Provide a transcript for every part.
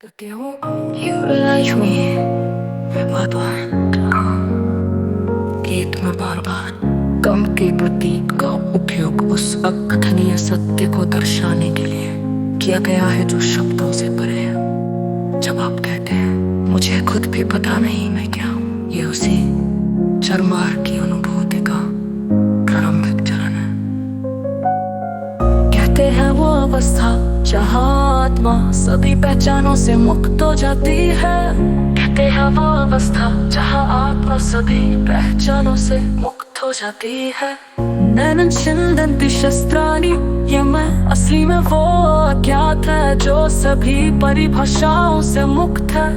क्यों you me बात गीत में बार बार गम के प्रतीक का उपयोग उस अकथनीय सत्य को दर्शाने के लिए किया गया है जो शब्दों से परे है। जब आप कहते हैं मुझे खुद भी पता नहीं मैं क्या हूँ, ये उसी चरमार की अनुभूति का प्रारंभिक चरण है। कहते हैं वो अवस्था जहाँ आत्मा सभी पहचानों से मुक्त हो जाती है। कहते हैं वो अवस्था जहाँ आत्मा सभी पहचानों से मुक्त हो जाती है। नैनन छिंदन्ति शस्त्राणि, ये मैं असली में वो अज्ञात है जो सभी परिभाषाओं से मुक्त है।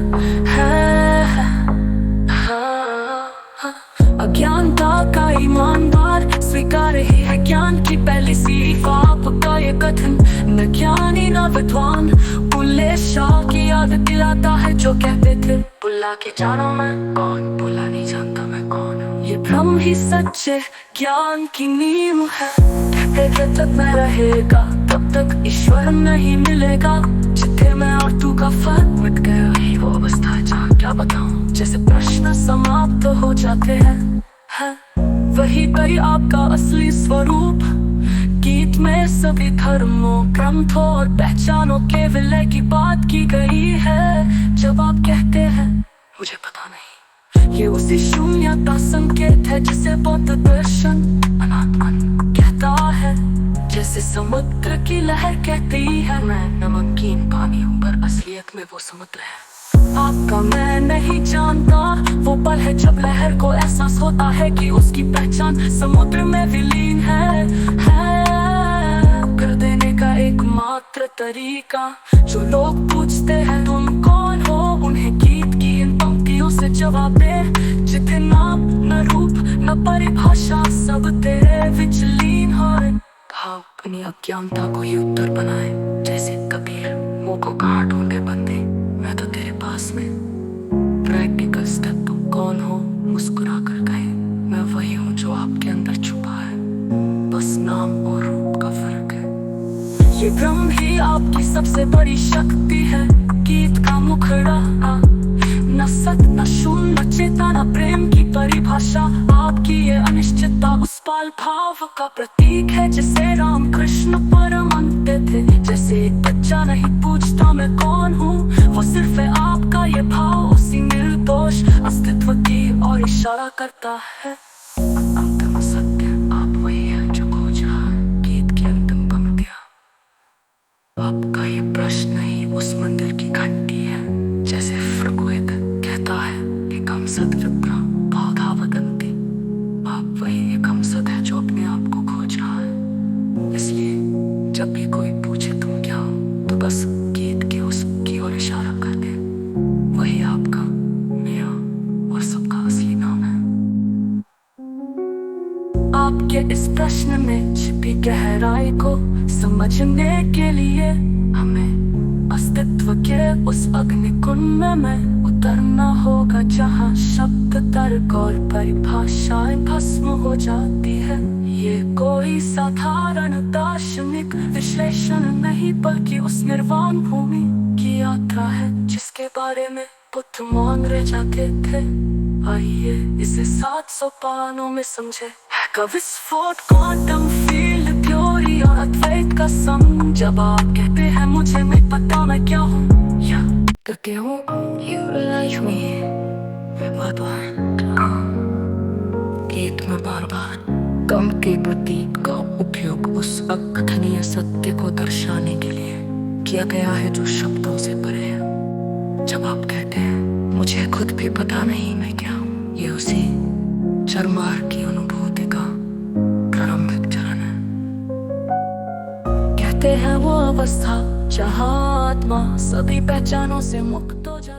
अज्ञानता का ईमानदार स्वीकार ही है ज्ञान की पहली सीख। आपका ये कथन न ज्ञानी न विद्वान बुल्ले शाह की याद दिलाता है जो कहते थे बुल्ला के जानो मैं कौन, बुल्ला नहीं जानता मैं कौन हूँ। ये भ्रम ही सच्चे ज्ञान की नींव है। कहते थे जब मैं रहेगा तब तक ईश्वर नहीं मिलेगा। जिथे मैं और तू का फर्क मिट गया, ही वो अवस्था है जहाँ क्या बताऊं, जैसे प्रश्न समाप्त हो जाते हैं। वही कई आपका असली स्वरूप। गीत में सभी धर्मों, ग्रंथों और पहचानों के विलय की बात की गई है। जब आप कहते हैं मुझे पता नहीं, ये उसी शून्यता संकेत है जिसे बौद्ध दर्शन अनात्मन कहता है। जैसे समुद्र की लहर कहती है मैं नमकीन पानी हूँ, पर असलियत में वो समुद्र है। आपका मैं नहीं जानता वो पल है जब लहर को एहसास होता है कि उसकी पहचान समुद्र में विलीन है। कर देने का एकमात्र तरीका जो लोग पूछते हैं तुम कौन हो, उन्हें गीत की इन पंक्तियों से जवाब दे जिथे नाम न रूप न परिभाषा सब तेरे विचलीन हो। भाव अपनी अज्ञानता को ही उत्तर बनाए, जैसे कबीर मुँह को कहाँ ढूंढे बंदे, मैं तो तेरे पास में। प्रैक्टिकल स्टेप तुम कौन हो मुस्कुरा कर कहे मैं वही हूँ जो आपके अंदर छुपा है, बस नाम और रूप का फर्क है। ये भ्रम ही आपकी सबसे बड़ी शक्ति है। गीत का मुखड़ा न सत न शून्य न चेता न प्रेम की परिभाषा। आपकी ये अनिश्चितता उस पाल भाव का प्रतीक है जिसे राम कृष्ण परम मानते थे। जैसे एक बच्चा नहीं पूछता मैं कौन हूँ, वो सिर्फ है आपका ये भाव उसी निर्दोष अस्तित्व की ओर इशारा करता है। अंतिम सत्य आप वही है जो खोज रहा है। गीत की अंतिम पंक्तियाँ आपका ये प्रश्न ही उस मंदिर की घंटी है। जैसे ऋग्वेद कहता है कि कम सत विप्रा बहुधा वदन्ति, आप वही एक हम सत है जो अपने आप को खोज रहा है। इसलिए जब भी कोई पूछे तुम क्या हो, तो बस गीत की उसकी ओर इशारा कर दे, वही आपका मेरा और सबका असली नाम है। आपके इस प्रश्न में छिपी गहराई को समझने के लिए हमें अस्तित्व के उस अग्निकुंड में उतरना होगा जहाँ शब्द तर्क और परिभाषाएं भस्म हो जाती है। ये कोई साधारण दार्शनिक विश्लेषण नहीं बल्कि उस निर्वाण भूमि की यात्रा है जिसके बारे में बुद्ध मान रह जाते थे। आइए इसे 700 पानों में समझे। का विस्फोट, क्वांटम फील्ड थ्योरी और अद्वैत का संग। जब आप कहते हैं मुझे नहीं पता मैं क्या हूँ, या कहते हो you me बात गीत में बार बार गम के प्रतीक का उपयोग उस अकथनीय सत्य को दर्शाने के लिए किया गया है जो शब्दों से परे है। जब आप कहते हैं मुझे खुद भी पता नहीं मैं क्या हूँ, ये उसी चरमार की अनुभूति का प्रारंभिक चरण है। कहते हैं वो अवस्था जहाँ आत्मा सभी पहचानों से मुक्त हो जाए।